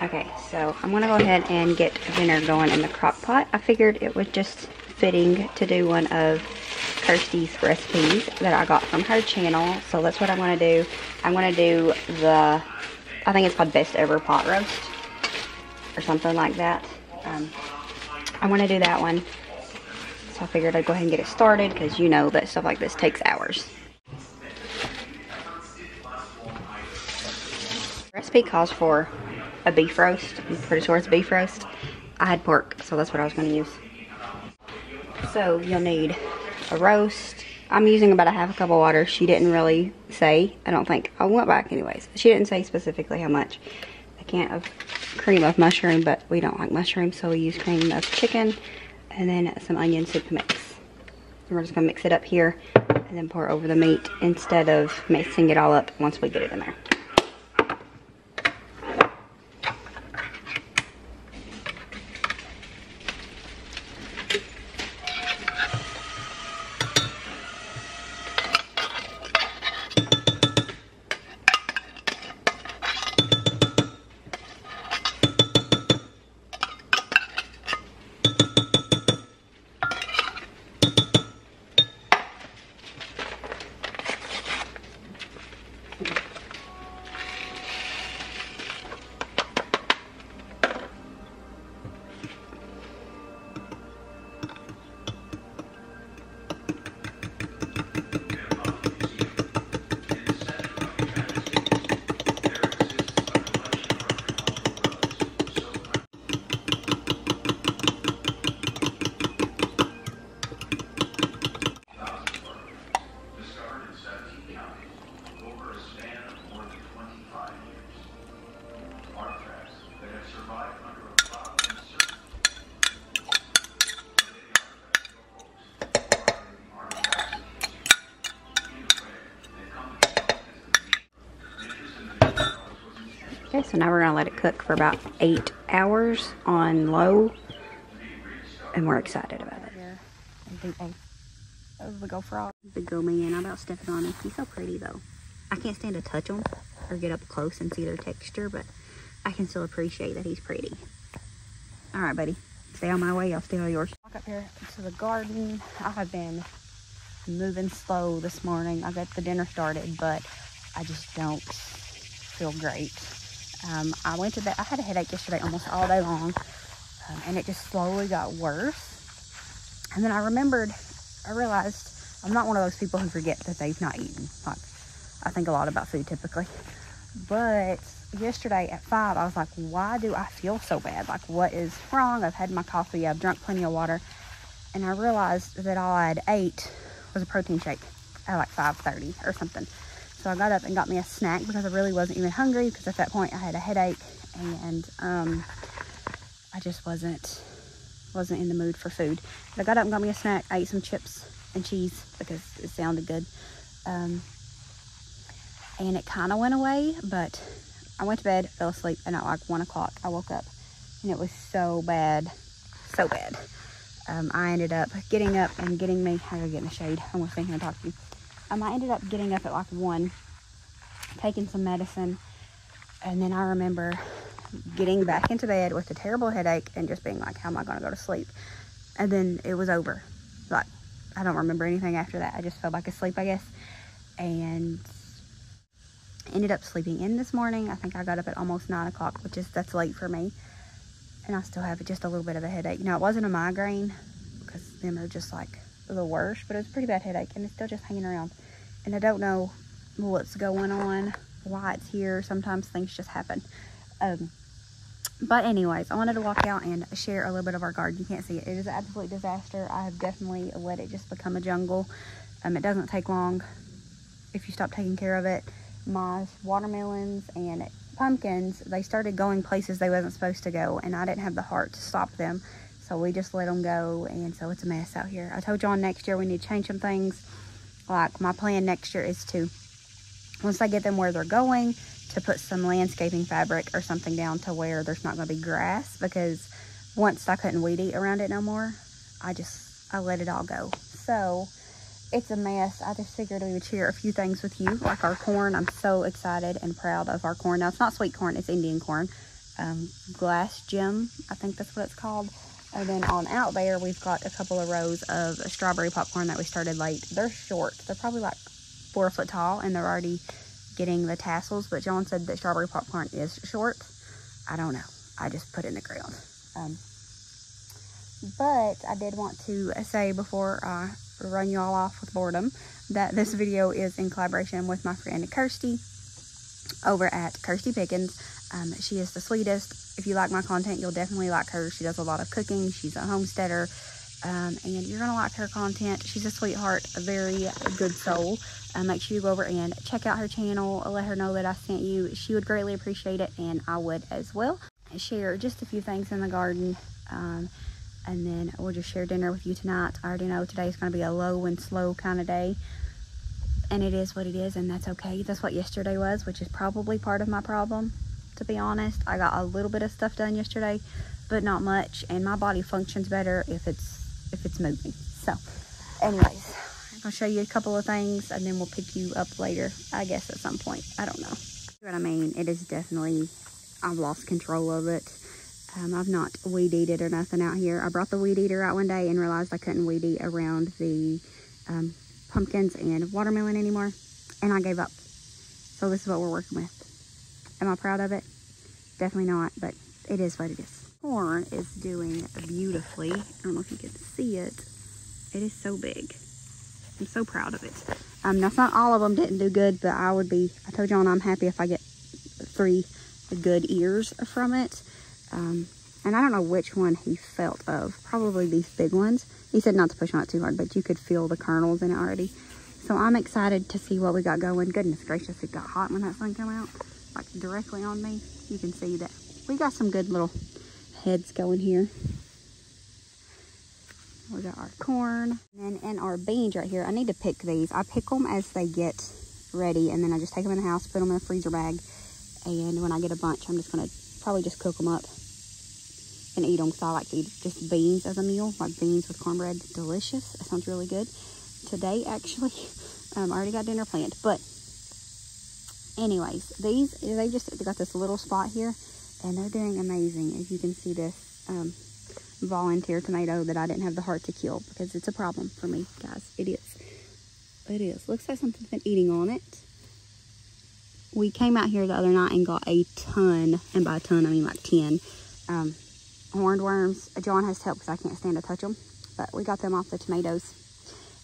Okay, so I'm gonna go ahead and get dinner going in the crock pot. I figured it was just fitting to do one of Kirsti's recipes that I got from her channel. So that's what I'm gonna do. I'm gonna do the, I think it's called best ever pot roast or something like that. I want to do that one. So I figured I'd go ahead and get it started because you know that stuff like this takes hours. The recipe calls for a beef roast. I'm pretty sure it's beef roast. I had pork, so that's what I was going to use. So you'll need a roast. I'm using about a half a cup of water. She didn't really say, I don't think. I went back anyways. She didn't say specifically how much. A can of cream of mushroom, but we don't like mushrooms, so we use cream of chicken and then some onion soup mix. And we're just going to mix it up here and then pour over the meat instead of mixing it all up once we get it in there. Okay, so now we're gonna let it cook for about 8 hours on low, and we're excited about it. Here, the go frog, the go man. I'm about stepping on him. He's so pretty though. I can't stand to touch him or get up close and see their texture, but I can still appreciate that he's pretty. All right, buddy, stay on my way. I'll stay on yours. Walk up here to the garden. I have been moving slow this morning. I got the dinner started, but I just don't feel great. I went to bed. I had a headache yesterday almost all day long, and it just slowly got worse. And then I realized I'm not one of those people who forget that they've not eaten. Like, I think a lot about food typically. But yesterday at 5, I was like, why do I feel so bad? Like, what is wrong? I've had my coffee. I've drunk plenty of water. And I realized that all I had ate was a protein shake at like 5:30 or something. So I got up and got me a snack because I really wasn't even hungry, because at that point I had a headache and I just wasn't in the mood for food. But I got up and got me a snack. I ate some chips and cheese because it sounded good. And it kind of went away, but I went to bed, fell asleep, and at like 1 o'clock I woke up and it was so bad, so bad. I ended up getting up and getting me, I gotta get in the shade. I'm gonna stand here and talk to you. I ended up getting up at like 1, taking some medicine, and then I remember getting back into bed with a terrible headache and just being like, how am I going to go to sleep? And then it was over. Like, I don't remember anything after that. I just fell back asleep, I guess, and ended up sleeping in this morning. I think I got up at almost 9 o'clock, that's late for me, and I still have just a little bit of a headache. Now, it wasn't a migraine, because them are just like the worst, but it was a pretty bad headache, and it's still just hanging around, and I don't know what's going on, why it's here. Sometimes things just happen. But anyways, I wanted to walk out and share a little bit of our garden. You can't see it. It is an absolute disaster. I have definitely let it just become a jungle. It doesn't take long if you stop taking care of it. My watermelons and pumpkins, they started going places they wasn't supposed to go, and I didn't have the heart to stop them. So we just let them go, and so it's a mess out here. I told y'all next year we need to change some things. Like, my plan next year is to, once I get them where they're going, to put some landscaping fabric or something down to where there's not going to be grass, because once I couldn't weed eat around it no more, I let it all go. So it's a mess. I just figured we would share a few things with you, like our corn. I'm so excited and proud of our corn. Now, it's not sweet corn, it's Indian corn. glass gem, I think that's what it's called. And then on out there, we've got a couple of rows of strawberry popcorn that we started late. They're short. They're probably like 4 foot tall, and they're already getting the tassels. But John said that strawberry popcorn is short. I don't know. I just put it in the ground. But I did want to say before I run you all off with boredom that this video is in collaboration with my friend Kirsti over at Kirsti Pickens. She is the sweetest. If you like my content, you'll definitely like her. She does a lot of cooking. She's a homesteader, and you're gonna like her content. She's a sweetheart, a very good soul. Make sure you go over and check out her channel. Let her know that I sent you. She would greatly appreciate it, and I would as well. Share just a few things in the garden, and then we'll just share dinner with you tonight. I already know today's gonna be a low and slow kind of day, and it is what it is, and that's okay. That's what yesterday was, which is probably part of my problem, to be honest. I got a little bit of stuff done yesterday, but not much, and my body functions better if it's moving. So anyways, I'm gonna show you a couple of things, and then we'll pick you up later, I guess, at some point. I don't know what I mean. It is definitely, I've lost control of it. I've not weed eated or nothing out here. I brought the weed eater out one day and realized I couldn't weed eat around the pumpkins and watermelon anymore, and I gave up. So this is what we're working with. Am I proud of it? Definitely not, but it is what it is. Corn is doing beautifully. I don't know if you can see it. It is so big. I'm so proud of it. Now, it's not all of them didn't do good, but I told y'all I'm happy if I get 3 good ears from it. And I don't know which one he felt of. Probably these big ones. He said not to push on it too hard, but you could feel the kernels in it already. So I'm excited to see what we got going. Goodness gracious, it got hot when that sun came out, like directly on me. You can see that we got some good little heads going here. We got our corn and our beans right here. I need to pick these. I pick them as they get ready, and then I just take them in the house, put them in a freezer bag, and when I get a bunch, I'm just gonna probably just cook them up and eat them, because I like to eat just beans as a meal, like beans with cornbread. Delicious. That sounds really good. Today, actually, I already got dinner planned. But anyways, they just got this little spot here, and they're doing amazing. As you can see, this volunteer tomato that I didn't have the heart to kill, because it's a problem for me, guys. It is. It is. Looks like something's been eating on it. We came out here the other night and got a ton, and by a ton I mean like 10 horned worms. John has to help because I can't stand to touch them, but we got them off the tomatoes.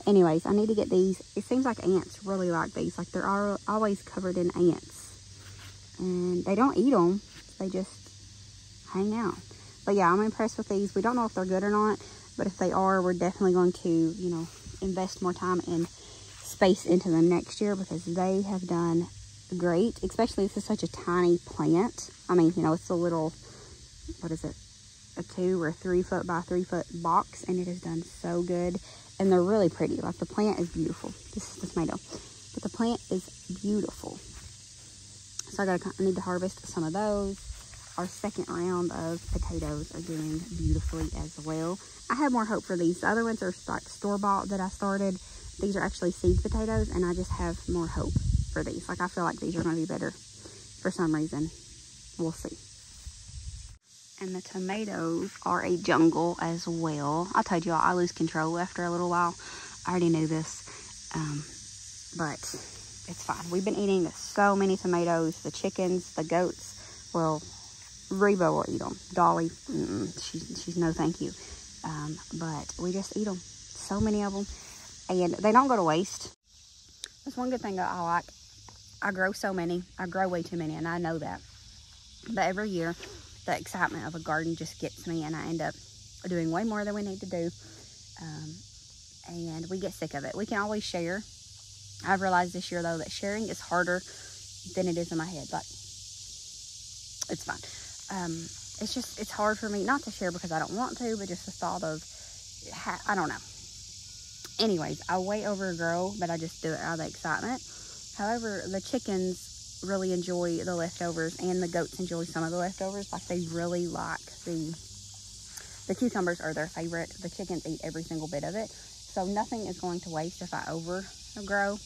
Anyways, I need to get these. It seems like ants really like these. Like, they're always covered in ants, and they don't eat them. They just hang out. But yeah, I'm impressed with these. We don't know if they're good or not, but if they are, we're definitely going to, you know, invest more time and space into them next year, because they have done great. Especially, this is such a tiny plant. I mean, you know, it's a little, what is it, a 2 or 3 foot by 3 foot box, and it has done so good. And they're really pretty. Like, the plant is beautiful. This is the tomato, but the plant is beautiful. So I need to harvest some of those. Our second round of potatoes are doing beautifully as well. I have more hope for these. The other ones are like store-bought that I started. These are actually seed potatoes, and I just have more hope for these. Like, I feel like these are going to be better for some reason. We'll see. And the tomatoes are a jungle as well. I told you all I lose control after a little while. I already knew this, but it's fine. We've been eating so many tomatoes. The chickens, the goats, well, Reba will eat them. Dolly, she's no thank you. But we just eat them. So many of them. And they don't go to waste. That's one good thing that I like. I grow so many. I grow way too many, and I know that. But every year, the excitement of a garden just gets me, and I end up doing way more than we need to do. And we get sick of it. We can always share. I've realized this year, though, that sharing is harder than it is in my head. Like, it's fine. It's hard for me not to share because I don't want to, but just the thought of, I don't know. Anyways, I way overgrow, but I just do it out of the excitement. However, the chickens really enjoy the leftovers, and the goats enjoy some of the leftovers. Like, they really like the cucumbers are their favorite. The chickens eat every single bit of it. So nothing is going to waste if I overgrow.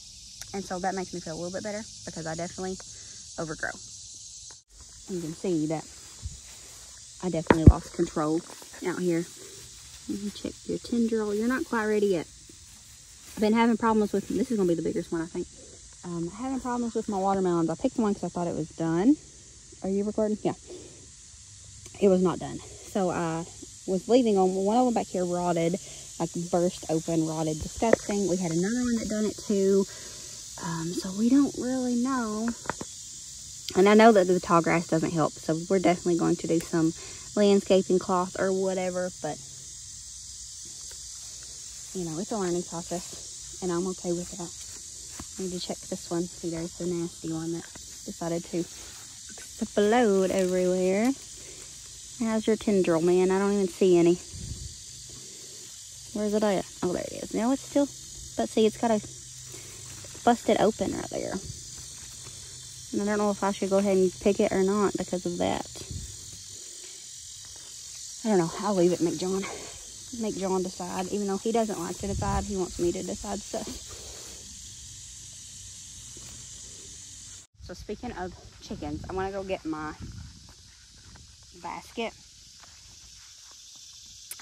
And so that makes me feel a little bit better, because I definitely overgrow. You can see that I definitely lost control out here. Let me check your tendril. You're not quite ready yet. I've been having problems with, this is going to be the biggest one, I think. Having problems with my watermelons. I picked one because I thought it was done. Are you recording? Yeah. It was not done. So I was leaving them. One of them back here rotted, like burst open, rotted, disgusting. We had another one that done it too. So we don't really know. And I know that the tall grass doesn't help. So we're definitely going to do some landscaping cloth or whatever. But, you know, it's a learning process. And I'm okay with that. I need to check this one. See, there's the nasty one that decided to explode everywhere. How's your tendril, man? I don't even see any. Where's it at? Oh, there it is. No, it's still, but see, it's got a busted open right there. And I don't know if I should go ahead and pick it or not because of that. I don't know. I'll leave it, make John decide. Even though he doesn't like to decide, he wants me to decide stuff. So speaking of chickens, I'm gonna go get my basket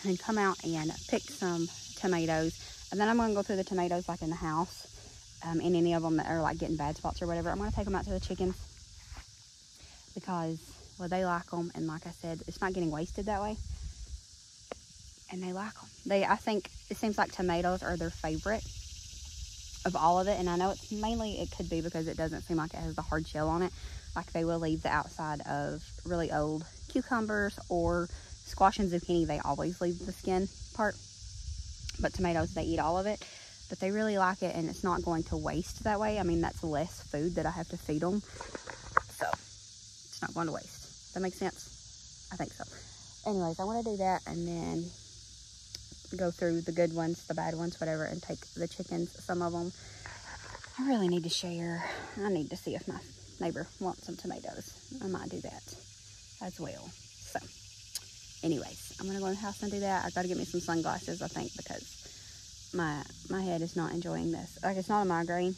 and come out and pick some tomatoes, and then I'm gonna go through the tomatoes like in the house, and any of them that are like getting bad spots or whatever, I'm gonna take them out to the chickens because, well, they like them, and like I said, it's not getting wasted that way, and they like them. I think it seems like tomatoes are their favorite of all of it, and I know it's mainly, it could be because it doesn't seem like it has the hard shell on it. Like they will leave the outside of really old cucumbers or squash and zucchini, they always leave the skin part, but tomatoes, they eat all of it. But they really like it, and it's not going to waste that way. I mean, that's less food that I have to feed them, so it's not going to waste. That makes sense? I think so. Anyways, I want to do that and then go through the good ones, the bad ones, whatever, and take the chickens, some of them. I really need to share. I need to see if my neighbor wants some tomatoes. I might do that as well. So anyways, I'm gonna go in the house and do that. I gotta get me some sunglasses, I think, because my head is not enjoying this. Like, it's not a migraine,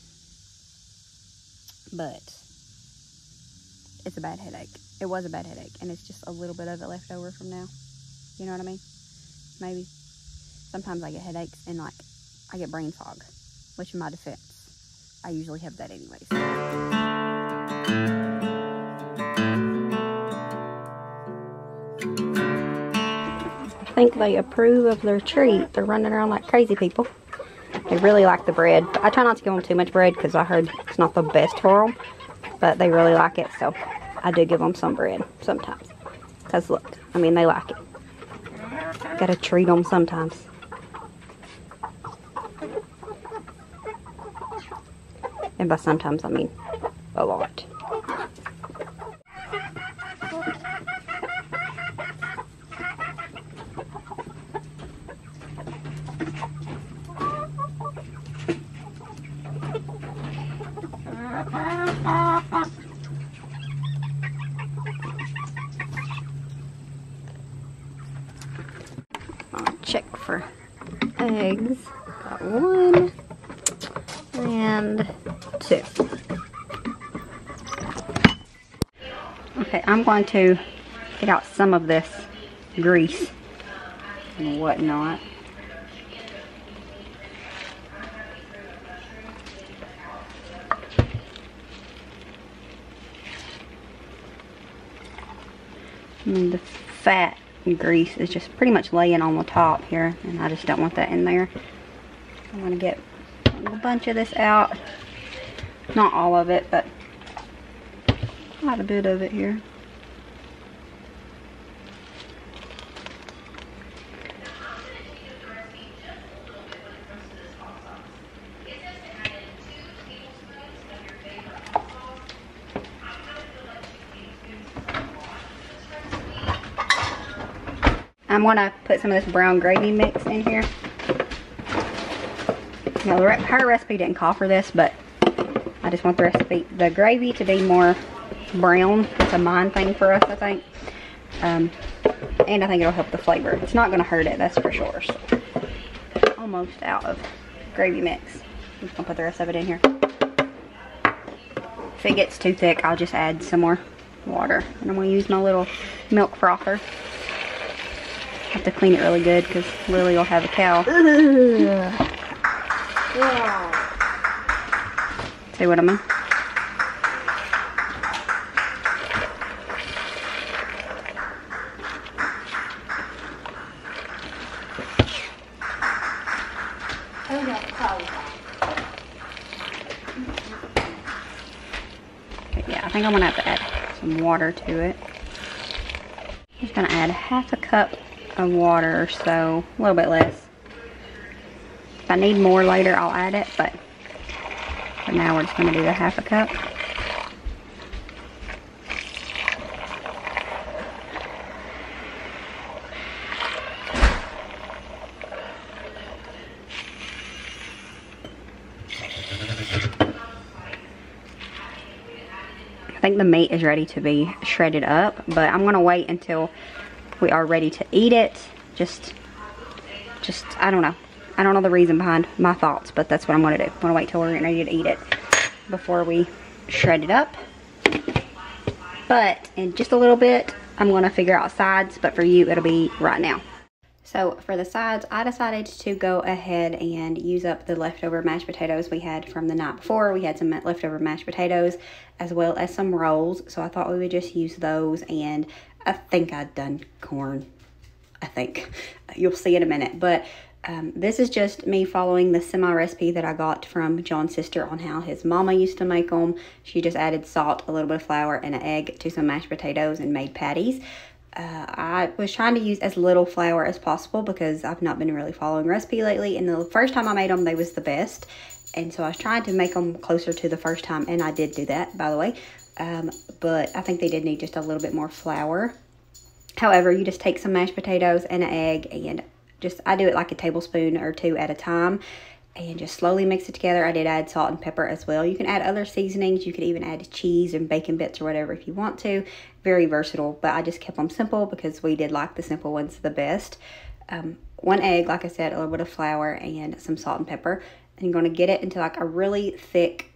but it's a bad headache. It was a bad headache, and it's just a little bit of it left over from now. You know what I mean? Maybe. Sometimes I get headaches and like I get brain fog, which in my defense, I usually have that anyways. I think they approve of their treat. They're running around like crazy people. They really like the bread. I try not to give them too much bread because I heard it's not the best for them, but they really like it, so I do give them some bread sometimes. Because look, I mean, they like it. Gotta treat them sometimes. And by sometimes, I mean a lot. I'll check for eggs. Got 1 and 2. Okay, I'm going to take out some of this grease and whatnot. And the fat and grease is just pretty much laying on the top here, and I just don't want that in there. I'm going to get a bunch of this out. Not all of it, but quite a bit of it here. I'm going to put some of this brown gravy mix in here. Now, her recipe didn't call for this, but I just want the gravy to be more brown. It's a mind thing for us, I think. And I think it'll help the flavor. It's not going to hurt it, that's for sure. So, almost out of gravy mix. I'm just going to put the rest of it in here. If it gets too thick, I'll just add some more water. And I'm going to use my little milk frother. Have to clean it really good because Lily will have a cow. See what I mean? Okay, yeah, I think I'm gonna have to add some water to it. I'm just gonna add 1/2 cup of water or so, a little bit less. If I need more later, I'll add it, but for now we're just gonna do the 1/2 cup. I think the meat is ready to be shredded up, but I'm gonna wait until we are ready to eat it. Just I don't know. I don't know the reason behind my thoughts, but that's what I'm gonna do. I'm gonna wait till we're getting ready to eat it before we shred it up. But in just a little bit, I'm gonna figure out sides, but for you, it'll be right now. So for the sides, I decided to go ahead and use up the leftover mashed potatoes we had from the night before. We had some leftover mashed potatoes as well as some rolls. So I thought we would just use those, and I think I'd done corn. I think. You'll see in a minute. But this is just me following the semi-recipe that I got from John's sister on how his mama used to make them. She just added salt, a little bit of flour, and an egg to some mashed potatoes and made patties. I was trying to use as little flour as possible because I've not been really following recipe lately, and the first time I made them, they was the best, and so I was trying to make them closer to the first time, and I did do that, by the way. But I think they did need just a little bit more flour. However, you just take some mashed potatoes and an egg, and I do it like a tablespoon or 2 at a time, and just slowly mix it together. I did add salt and pepper as well. You can add other seasonings. You could even add cheese and bacon bits or whatever if you want to. Very versatile, but I just kept them simple because we did like the simple ones the best. 1 egg, like I said, a little bit of flour and some salt and pepper. And you're going to get it into like a really thick,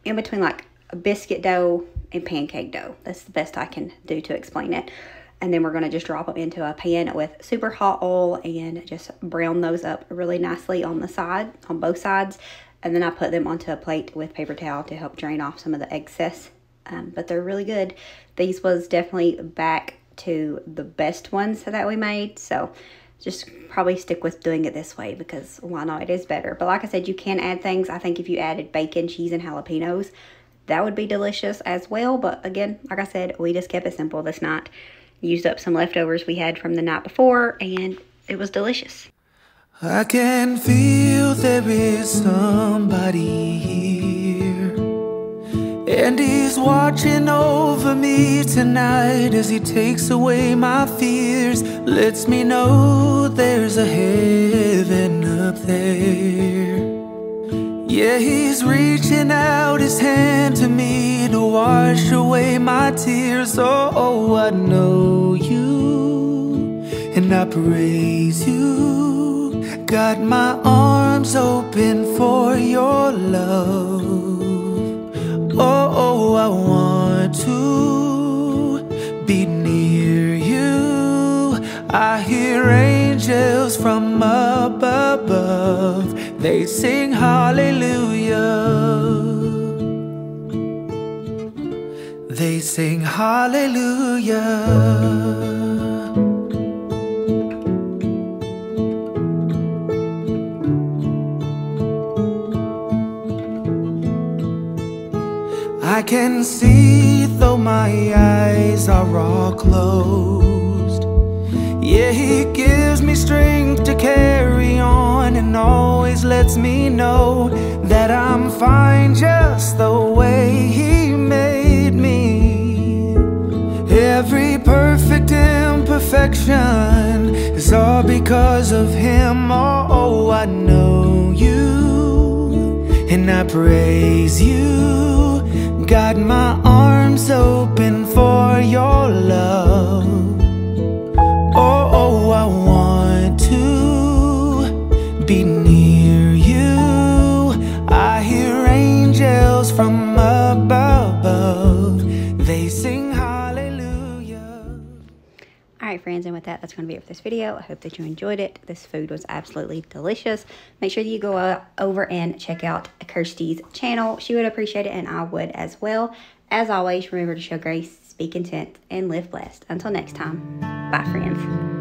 in between like a biscuit dough and pancake dough. That's the best I can do to explain it. And then we're going to just drop them into a pan with super hot oil and just brown those up really nicely on the side, on both sides. And then I put them onto a plate with paper towel to help drain off some of the excess. But they're really good. These was definitely back to the best ones that we made. So just probably stick with doing it this way because why not? It is better. But like I said, you can add things. I think if you added bacon, cheese, and jalapenos, that would be delicious as well. But again, like I said, we just kept it simple this night. Used up some leftovers we had from the night before, and it was delicious. I can feel there is somebody here, and he's watching over me tonight as he takes away my fears, lets me know there's a heaven up there. Yeah, he's reaching out his hand to me to wash away my tears. Oh, I know you, and I praise you. Got my arms open for your love. Oh, I want to be near you. I hear angels from up above. They sing hallelujah. They sing hallelujah. I can see though my eyes are all closed. Yeah, he gives me strength to carry on and always lets me know that I'm fine just the way he made me. Every perfect imperfection is all because of him. Oh, I know you, and I praise you. Got my arms open for your love. Oh, I want to be near you. I hear angels from above. They sing hallelujah. Alright friends, and with that, that's going to be it for this video. I hope that you enjoyed it. This food was absolutely delicious. Make sure that you go over and check out Kirsti's channel. She would appreciate it, and I would as well. As always, remember to show grace, be content, and live blessed. Until next time, bye friends.